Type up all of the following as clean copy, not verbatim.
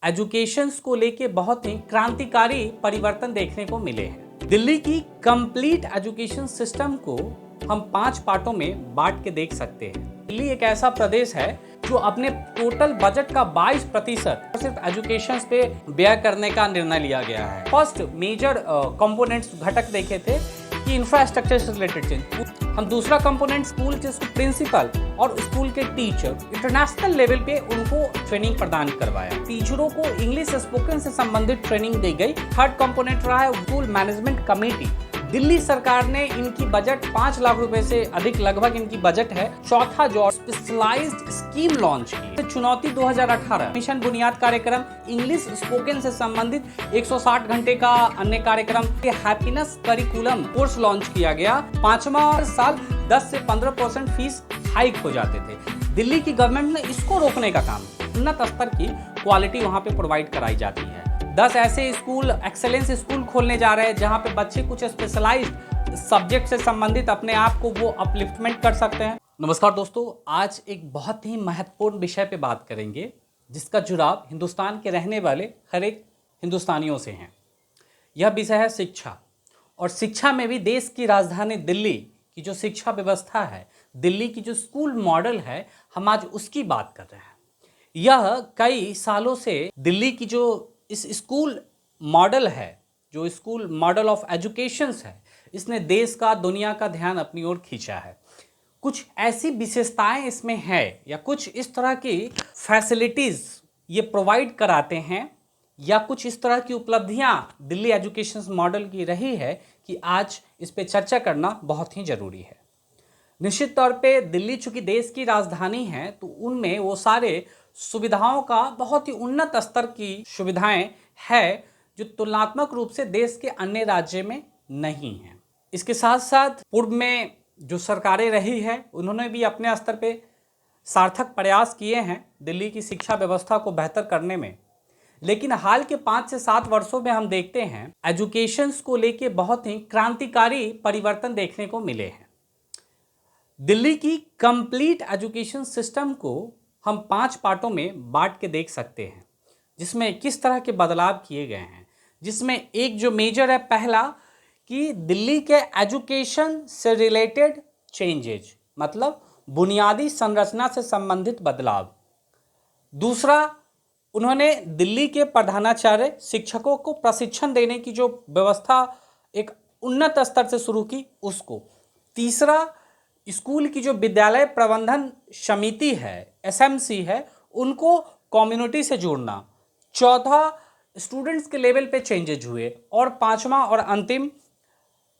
Educations को लेके बहुत ही क्रांतिकारी परिवर्तन देखने को मिले हैं। दिल्ली की कंप्लीट एजुकेशन सिस्टम को हम 5 पार्टों में बांट के देख सकते हैं। दिल्ली एक ऐसा प्रदेश है जो अपने टोटल बजट का 22% सिर्फ एजुकेशन पे व्यय करने का निर्णय लिया गया है। फर्स्ट मेजर कंपोनेंट्स घटक देखे थे कि इंफ्रास्ट्रक्चर से रिलेटेड चेंज। हम दूसरा कंपोनेंट स्कूल के प्रिंसिपल और स्कूल के टीचर इंटरनेशनल लेवल पे उनको ट्रेनिंग प्रदान करवाया। टीचरों को इंग्लिश स्पोकन से संबंधित ट्रेनिंग दी गई। थर्ड कंपोनेंट रहा है स्कूल मैनेजमेंट कमेटी। दिल्ली सरकार ने इनकी बजट 5 लाख रुपए से अधिक लगभग इनकी बजट है। चौथा जो स्पेशलाइज्ड स्कीम लॉन्च की चुनौती 2018 मिशन बुनियाद कार्यक्रम, इंग्लिश स्पोकन से संबंधित 160 घंटे का अन्य कार्यक्रम, हैप्पीनेस करिकुलम कोर्स लॉन्च किया गया। 5वां साल 10 से 15% फीस हाइक हो जाते थे। दिल्ली की गवर्नमेंट ने इसको रोकने का काम, उन्नत स्तर की क्वालिटी वहां पे प्रोवाइड कराई जाती है। 10 ऐसे स्कूल एक्सेलेंस स्कूल खोलने जा रहे हैं जहां पे बच्चे कुछ स्पेशलाइज्ड सब्जेक्ट से संबंधित अपने आप को वो अपलिफ्टमेंट कर सकते हैं। नमस्कार दोस्तों, आज एक बहुत ही महत्वपूर्ण विषय पे बात करेंगे जिसका जुड़ाव हिंदुस्तान के रहने वाले हर एक हिंदुस्तानियों से हैं। यह विषय है शिक्षा, और शिक्षा में भी देश की राजधानी दिल्ली की जो शिक्षा व्यवस्था है, दिल्ली की जो स्कूल मॉडल है, हम आज उसकी बात कर रहे हैं। यह कई सालों से दिल्ली की जो इस स्कूल मॉडल है, जो स्कूल मॉडल ऑफ एजुकेशन है, इसने देश का दुनिया का ध्यान अपनी ओर खींचा है। कुछ ऐसी विशेषताएं इसमें है या कुछ इस तरह की फैसिलिटीज़ ये प्रोवाइड कराते हैं या कुछ इस तरह की उपलब्धियां दिल्ली एजुकेशन मॉडल की रही है कि आज इस पे चर्चा करना बहुत ही ज़रूरी है। निश्चित तौर पे दिल्ली चूँकि देश की राजधानी है तो उनमें वो सारे सुविधाओं का बहुत ही उन्नत स्तर की सुविधाएं है जो तुलनात्मक रूप से देश के अन्य राज्य में नहीं हैं। इसके साथ साथ पूर्व में जो सरकारें रही है उन्होंने भी अपने स्तर पे सार्थक प्रयास किए हैं दिल्ली की शिक्षा व्यवस्था को बेहतर करने में, लेकिन हाल के 5 से 7 वर्षों में हम देखते हैं एजुकेशंस को लेके बहुत ही क्रांतिकारी परिवर्तन देखने को मिले हैं। दिल्ली की कंप्लीट एजुकेशन सिस्टम को हम 5 पार्टों में बांट के देख सकते हैं जिसमें किस तरह के बदलाव किए गए हैं। जिसमें एक जो मेजर है, पहला कि दिल्ली के एजुकेशन से रिलेटेड चेंजेज, मतलब बुनियादी संरचना से संबंधित बदलाव। दूसरा, उन्होंने दिल्ली के प्रधानाचार्य शिक्षकों को प्रशिक्षण देने की जो व्यवस्था एक उन्नत स्तर से शुरू की उसको। तीसरा, स्कूल की जो विद्यालय प्रबंधन समिति है, एसएमसी है, उनको कम्युनिटी से जोड़ना। चौथा, स्टूडेंट्स के लेवल पे चेंजेज हुए। और 5वां और अंतिम,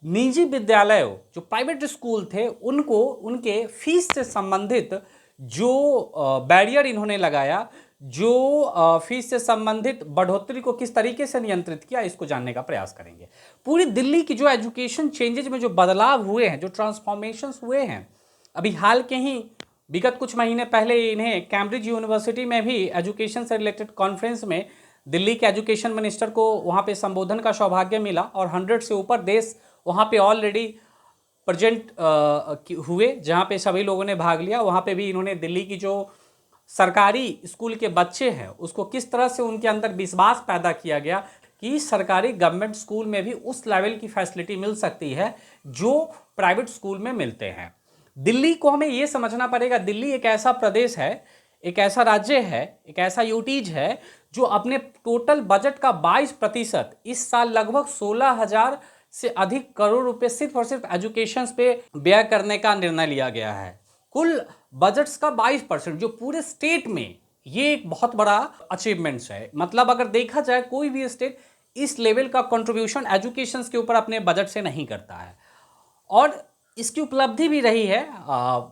निजी विद्यालयों जो प्राइवेट स्कूल थे उनको उनके फीस से संबंधित जो बैरियर इन्होंने लगाया, जो फीस से संबंधित बढ़ोतरी को किस तरीके से नियंत्रित किया, इसको जानने का प्रयास करेंगे। पूरी दिल्ली की जो एजुकेशन चेंजेज में जो बदलाव हुए हैं, जो ट्रांसफॉर्मेशंस हुए हैं, अभी हाल के ही विगत कुछ महीने पहले इन्हें कैम्ब्रिज यूनिवर्सिटी में भी एजुकेशन से रिलेटेड कॉन्फ्रेंस में दिल्ली के एजुकेशन मिनिस्टर को वहाँ पे संबोधन का सौभाग्य मिला और 100 से ऊपर देश वहाँ पे ऑलरेडी प्रेजेंट हुए, जहाँ पे सभी लोगों ने भाग लिया। वहाँ पे भी इन्होंने दिल्ली की जो सरकारी स्कूल के बच्चे हैं उसको किस तरह से उनके अंदर विश्वास पैदा किया गया कि सरकारी गवर्नमेंट स्कूल में भी उस लेवल की फैसिलिटी मिल सकती है जो प्राइवेट स्कूल में मिलते हैं। दिल्ली को हमें ये समझना पड़ेगा, दिल्ली एक ऐसा प्रदेश है, एक ऐसा राज्य है, एक ऐसा यूटीज है जो अपने टोटल बजट का 22% इस साल लगभग 16,000 से अधिक करोड़ रुपए सिर्फ और सिर्फ एजुकेशन पे व्यय करने का निर्णय लिया गया है। कुल बजट्स का 22% जो पूरे स्टेट में, ये एक बहुत बड़ा अचीवमेंट्स है। मतलब अगर देखा जाए कोई भी स्टेट इस लेवल का कंट्रीब्यूशन एजुकेशन के ऊपर अपने बजट से नहीं करता है। और इसकी उपलब्धि भी रही है।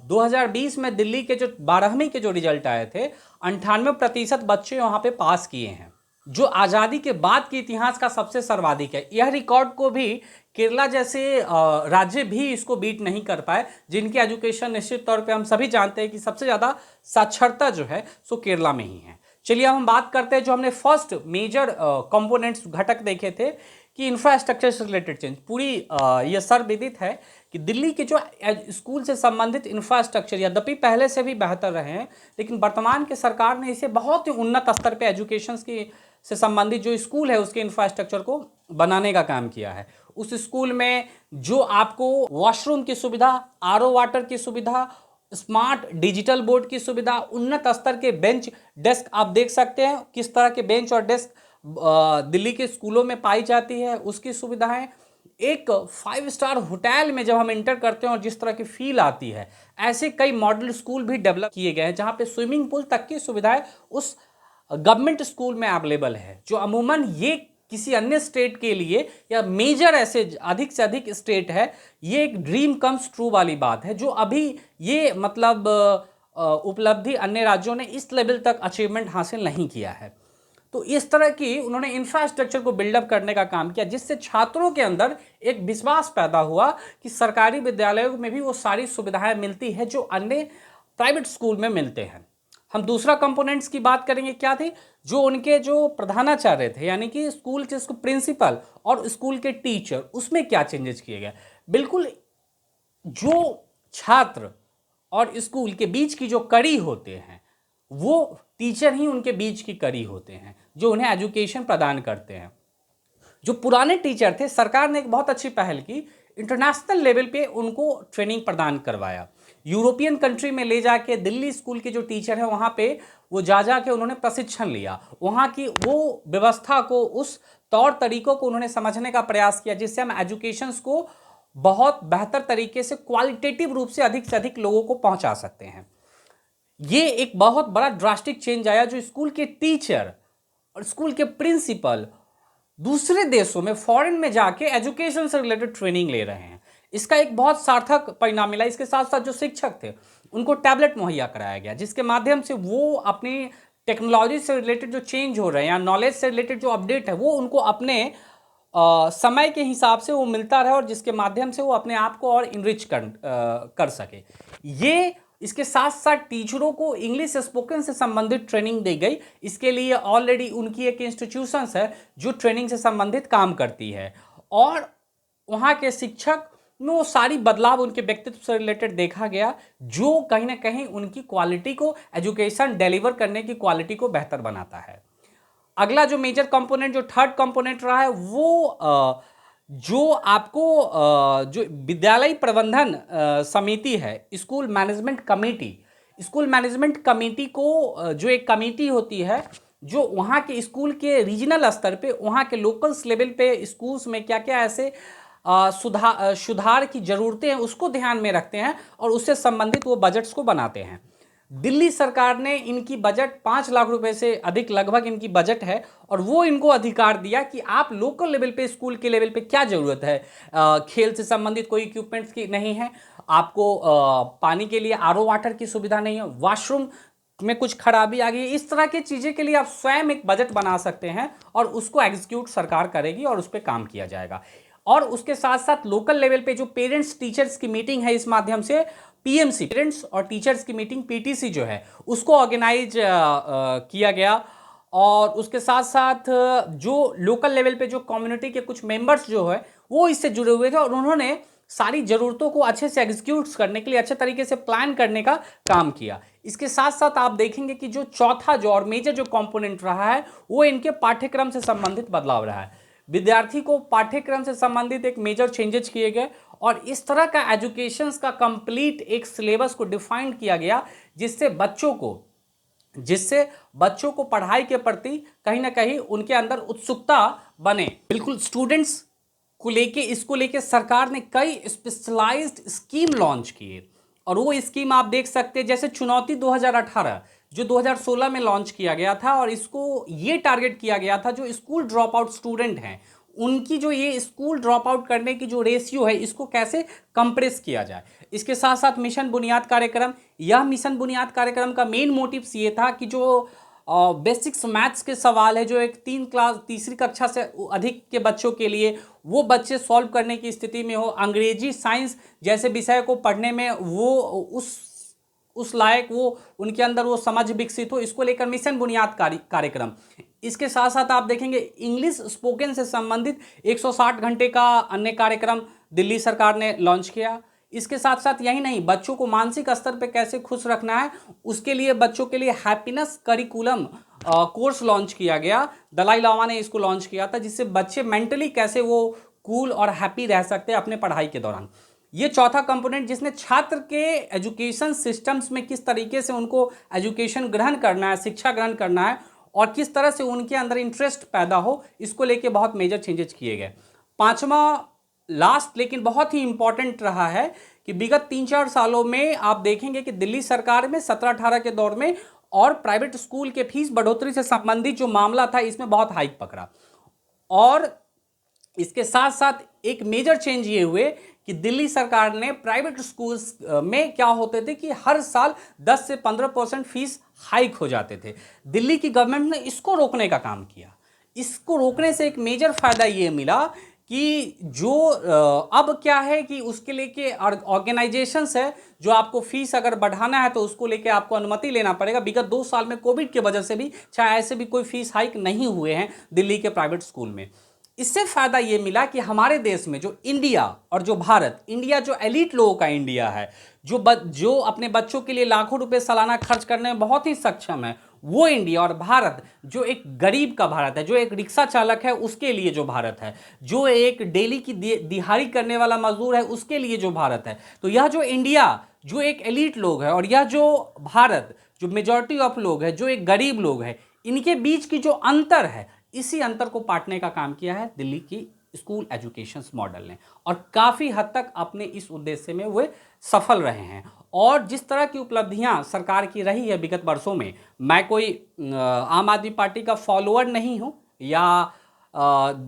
2020 में दिल्ली के जो 12वीं के जो रिजल्ट आए थे, 98% बच्चे वहाँ पे पास किए हैं, जो आज़ादी के बाद के इतिहास का सबसे सर्वाधिक है। यह रिकॉर्ड को भी केरला जैसे राज्य भी इसको बीट नहीं कर पाए, जिनकी एजुकेशन निश्चित तौर पे हम सभी जानते हैं कि सबसे ज़्यादा साक्षरता जो है सो केरला में ही है। चलिए अब हम बात करते हैं जो हमने फर्स्ट मेजर कंपोनेंट्स घटक देखे थे कि इंफ्रास्ट्रक्चर से रिलेटेड चेंज पूरी ये सर्वविदित है कि दिल्ली के जो स्कूल से संबंधित इंफ्रास्ट्रक्चर यद्यपि पहले से भी बेहतर रहे हैं, लेकिन वर्तमान के सरकार ने इसे बहुत ही उन्नत स्तर पे एजुकेशन की से संबंधित जो स्कूल है उसके इंफ्रास्ट्रक्चर को बनाने का काम किया है। उस स्कूल में जो आपको वॉशरूम की सुविधा, आरओ वाटर की सुविधा, स्मार्ट डिजिटल बोर्ड की सुविधा, उन्नत स्तर के बेंच डेस्क आप देख सकते हैं किस तरह के बेंच और डेस्क दिल्ली के स्कूलों में पाई जाती है, उसकी सुविधाएं। एक 5 स्टार होटल में जब हम एंटर करते हैं और जिस तरह की फील आती है, ऐसे कई मॉडल स्कूल भी डेवलप किए गए हैं जहां पे स्विमिंग पूल तक की सुविधाएं उस गवर्नमेंट स्कूल में अवेलेबल है, जो अमूमन ये किसी अन्य स्टेट के लिए या मेजर ऐसे अधिक से अधिक स्टेट है, ये एक ड्रीम कम्स ट्रू वाली बात है, जो अभी ये मतलब उपलब्धि अन्य राज्यों ने इस लेवल तक अचीवमेंट हासिल नहीं किया है। तो इस तरह की उन्होंने इंफ्रास्ट्रक्चर को बिल्डअप करने का काम किया, जिससे छात्रों के अंदर एक विश्वास पैदा हुआ कि सरकारी विद्यालयों में भी वो सारी सुविधाएं मिलती है जो अन्य प्राइवेट स्कूल में मिलते हैं। हम दूसरा कंपोनेंट्स की बात करेंगे, क्या थी, जो उनके जो प्रधानाचार्य थे यानी कि स्कूल के प्रिंसिपल और स्कूल के टीचर, उसमें क्या चेंजेस किए गए। बिल्कुल जो छात्र और स्कूल के बीच की जो कड़ी होते हैं वो टीचर ही उनके बीच की कड़ी होते हैं जो उन्हें एजुकेशन प्रदान करते हैं। जो पुराने टीचर थे, सरकार ने एक बहुत अच्छी पहल की, इंटरनेशनल लेवल पे उनको ट्रेनिंग प्रदान करवाया। यूरोपियन कंट्री में ले जाके दिल्ली स्कूल के जो टीचर हैं वहाँ पे वो जा के उन्होंने प्रशिक्षण लिया, वहाँ की वो व्यवस्था को, उस तौर तरीकों को उन्होंने समझने का प्रयास किया, जिससे हम एजुकेशन को बहुत बेहतर तरीके से क्वालिटेटिव रूप से अधिक लोगों को पहुँचा सकते हैं। ये एक बहुत बड़ा ड्रास्टिक चेंज आया, जो स्कूल के टीचर और स्कूल के प्रिंसिपल दूसरे देशों में, फॉरेन में जाके एजुकेशन से रिलेटेड ट्रेनिंग ले रहे हैं। इसका एक बहुत सार्थक परिणाम मिला। इसके साथ साथ जो शिक्षक थे उनको टैबलेट मुहैया कराया गया, जिसके माध्यम से वो अपनी टेक्नोलॉजी से रिलेटेड जो चेंज हो रहे हैं या नॉलेज से रिलेटेड जो अपडेट है वो उनको अपने समय के हिसाब से वो मिलता रहे और जिसके माध्यम से वो अपने आप को और इनरिच कर सके। ये इसके साथ साथ टीचरों को इंग्लिश स्पोकन से संबंधित ट्रेनिंग दी गई। इसके लिए ऑलरेडी उनकी एक इंस्टीट्यूशंस है जो ट्रेनिंग से संबंधित काम करती है, और वहाँ के शिक्षक में वो सारी बदलाव उनके व्यक्तित्व से रिलेटेड देखा गया, जो कहीं ना कहीं उनकी क्वालिटी को, एजुकेशन डिलीवर करने की क्वालिटी को बेहतर बनाता है। अगला जो मेजर कंपोनेंट, जो थर्ड कंपोनेंट रहा है, वो जो आपको जो विद्यालय प्रबंधन समिति है, school management committee, school management committee को जो एक कमेटी होती है जो वहाँ के स्कूल के रीजनल स्तर पे, वहाँ के लोकल्स लेवल पे स्कूल्स में क्या क्या ऐसे सुधार की ज़रूरतें हैं उसको ध्यान में रखते हैं और उससे संबंधित वो बजट्स को बनाते हैं। दिल्ली सरकार ने इनकी बजट 5 लाख रुपए से अधिक लगभग इनकी बजट है, और वो इनको अधिकार दिया कि आप लोकल लेवल पे, स्कूल के लेवल पे क्या ज़रूरत है, खेल से संबंधित कोई इक्विपमेंट्स की नहीं है, आपको पानी के लिए आरओ वाटर की सुविधा नहीं है, वॉशरूम में कुछ खराबी आ गई, इस तरह की चीज़ें के लिए आप स्वयं एक बजट बना सकते हैं और उसको एग्जीक्यूट सरकार करेगी और उस पर काम किया जाएगा। और उसके साथ साथ लोकल लेवल पे जो पेरेंट्स टीचर्स की मीटिंग है, इस माध्यम से पीएमसी, पेरेंट्स और टीचर्स की मीटिंग, पीटीसी जो है, उसको ऑर्गेनाइज किया गया। और उसके साथ साथ जो लोकल लेवल पे जो कम्युनिटी के कुछ मेंबर्स जो है वो इससे जुड़े हुए थे और उन्होंने सारी ज़रूरतों को अच्छे से एग्जीक्यूट करने के लिए, अच्छे तरीके से प्लान करने का काम किया। इसके साथ साथ आप देखेंगे कि जो चौथा जो और मेजर जो कंपोनेंट रहा है वो इनके पाठ्यक्रम से संबंधित बदलाव रहा है। विद्यार्थी को पाठ्यक्रम से संबंधित एक मेजर चेंजेस किए गए और इस तरह का एजुकेशन का कंप्लीट एक सिलेबस को डिफाइन किया गया, जिससे बच्चों को पढ़ाई के प्रति कहीं ना कहीं उनके अंदर उत्सुकता बने। बिल्कुल स्टूडेंट्स को लेके, इसको लेके सरकार ने कई स्पेशलाइज्ड स्कीम लॉन्च किए और वो स्कीम आप देख सकते हैं, जैसे चुनौती 2018 जो 2016 में लॉन्च किया गया था, और इसको ये टारगेट किया गया था जो स्कूल ड्रॉप आउट स्टूडेंट हैं उनकी जो ये स्कूल ड्रॉप आउट करने की जो रेशियो है इसको कैसे कंप्रेस किया जाए। इसके साथ साथ मिशन बुनियाद कार्यक्रम, यह मिशन बुनियाद कार्यक्रम का मेन मोटिव्स ये था कि जो बेसिक्स मैथ्स के सवाल है जो एक तीसरी कक्षा से अधिक के बच्चों के लिए वो बच्चे सॉल्व करने की स्थिति में हो, अंग्रेजी साइंस जैसे विषय को पढ़ने में वो उस लायक वो उनके अंदर वो समझ विकसित हो, इसको लेकर मिशन बुनियाद कार्यक्रम। इसके साथ साथ आप देखेंगे इंग्लिश स्पोकन से संबंधित 160 घंटे का अन्य कार्यक्रम दिल्ली सरकार ने लॉन्च किया। इसके साथ साथ यही नहीं, बच्चों को मानसिक स्तर पे कैसे खुश रखना है उसके लिए बच्चों के लिए हैप्पीनेस करिकुलम कोर्स लॉन्च किया गया। दलाई लामा ने इसको लॉन्च किया था, जिससे बच्चे मेंटली कैसे वो कूल और हैप्पी रह सकते हैं अपने पढ़ाई के दौरान। ये चौथा कंपोनेंट जिसने छात्र के एजुकेशन सिस्टम्स में किस तरीके से उनको एजुकेशन ग्रहण करना है, शिक्षा ग्रहण करना है और किस तरह से उनके अंदर इंटरेस्ट पैदा हो, इसको लेके बहुत मेजर चेंजेस किए गए। पांचवा लास्ट लेकिन बहुत ही इंपॉर्टेंट रहा है कि विगत 3-4 सालों में आप देखेंगे कि दिल्ली सरकार में 17-18 के दौर में और प्राइवेट स्कूल के फीस बढ़ोतरी से संबंधित जो मामला था इसमें बहुत हाइक पकड़ा। और इसके साथ साथ एक मेजर चेंज ये हुए कि दिल्ली सरकार ने प्राइवेट स्कूल्स में क्या होते थे कि हर साल 10 से 15% फीस हाइक हो जाते थे। दिल्ली की गवर्नमेंट ने इसको रोकने का काम किया। इसको रोकने से एक मेजर फायदा ये मिला कि जो अब क्या है कि उसके लेके ऑर्गेनाइजेशंस है जो आपको फीस अगर बढ़ाना है तो उसको लेके आपको अनुमति लेना पड़ेगा। विगत 2 साल में कोविड की वजह से भी चाहे ऐसे भी कोई फीस हाइक नहीं हुए हैं दिल्ली के प्राइवेट स्कूल में। इससे फायदा ये मिला कि हमारे देश में जो इंडिया और जो भारत, इंडिया जो एलीट लोगों का इंडिया है, जो अपने बच्चों के लिए लाखों रुपए सालाना खर्च करने में बहुत ही सक्षम है, वो इंडिया और भारत जो एक गरीब का भारत है, जो एक रिक्शा चालक है उसके लिए जो भारत है, जो एक डेली की दिहाड़ी करने वाला मजदूर है उसके लिए जो भारत है। तो यह जो इंडिया जो एक एलीट लोग है और यह जो भारत जो मेजॉरिटी ऑफ लोग है, जो एक गरीब लोग है, इनके बीच की जो अंतर है, इसी अंतर को पाटने का काम किया है दिल्ली की स्कूल एजुकेशन मॉडल ने और काफ़ी हद तक अपने इस उद्देश्य में वे सफल रहे हैं। और जिस तरह की उपलब्धियां सरकार की रही है विगत वर्षों में, मैं कोई आम आदमी पार्टी का फॉलोअर नहीं हूं या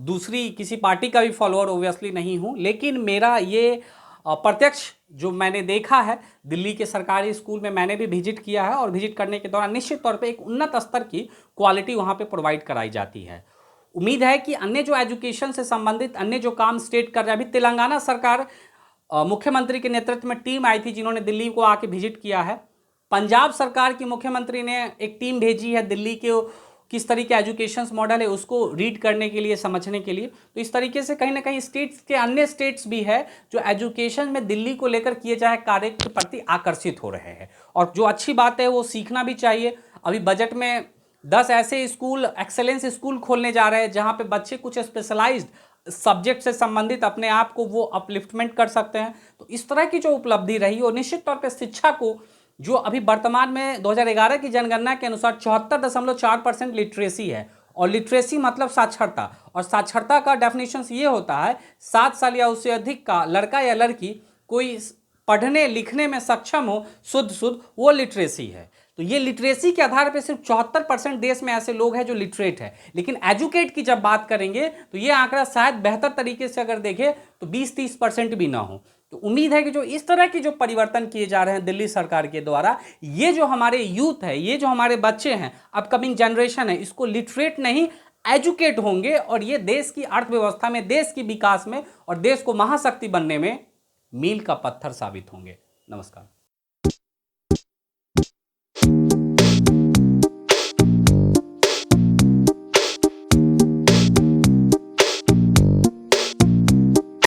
दूसरी किसी पार्टी का भी फॉलोअर ओबियसली नहीं हूं, लेकिन मेरा ये प्रत्यक्ष जो मैंने देखा है दिल्ली के सरकारी स्कूल में, मैंने भी विजिट किया है और विजिट करने के दौरान निश्चित तौर पे एक उन्नत स्तर की क्वालिटी वहाँ पे प्रोवाइड कराई जाती है। उम्मीद है कि अन्य जो एजुकेशन से संबंधित अन्य जो काम स्टेट कर रहा है, अभी तेलंगाना सरकार मुख्यमंत्री के नेतृत्व में टीम आई थी जिन्होंने दिल्ली को आके विजिट किया है। पंजाब सरकार की मुख्यमंत्री ने एक टीम भेजी है दिल्ली के किस तरीके एजुकेशन मॉडल है उसको रीड करने के लिए, समझने के लिए। तो इस तरीके से कहीं ना कहीं स्टेट्स के अन्य स्टेट्स भी है जो एजुकेशन में दिल्ली को लेकर किए जाए कार्य के प्रति आकर्षित हो रहे हैं और जो अच्छी बात है वो सीखना भी चाहिए। अभी बजट में 10 ऐसे स्कूल, एक्सेलेंस स्कूल खोलने जा रहे हैं जहाँ पे बच्चे कुछ स्पेशलाइज्ड सब्जेक्ट से संबंधित अपने आप को वो अपलिफ्टमेंट कर सकते हैं। तो इस तरह की जो उपलब्धि रही और निश्चित तौर पर शिक्षा को जो अभी वर्तमान में 2011 की जनगणना के अनुसार 74.4% लिटरेसी है और लिटरेसी मतलब साक्षरता, और साक्षरता का डेफिनेशन ये होता है 7 साल या उससे अधिक का लड़का या लड़की कोई पढ़ने लिखने में सक्षम हो, शुद्ध वो लिटरेसी है। तो ये लिटरेसी के आधार पर सिर्फ 74% देश में ऐसे लोग हैं जो लिटरेट है, लेकिन एजुकेट की जब बात करेंगे तो ये आंकड़ा शायद बेहतर तरीके से अगर देखें तो 20-30% भी ना हो। तो उम्मीद है कि जो इस तरह की जो परिवर्तन किए जा रहे हैं दिल्ली सरकार के द्वारा, ये जो हमारे यूथ है, ये जो हमारे बच्चे हैं, अपकमिंग जनरेशन है, इसको लिटरेट नहीं एजुकेट होंगे और ये देश की अर्थव्यवस्था में, देश की विकास में और देश को महाशक्ति बनने में मील का पत्थर साबित होंगे। नमस्कार।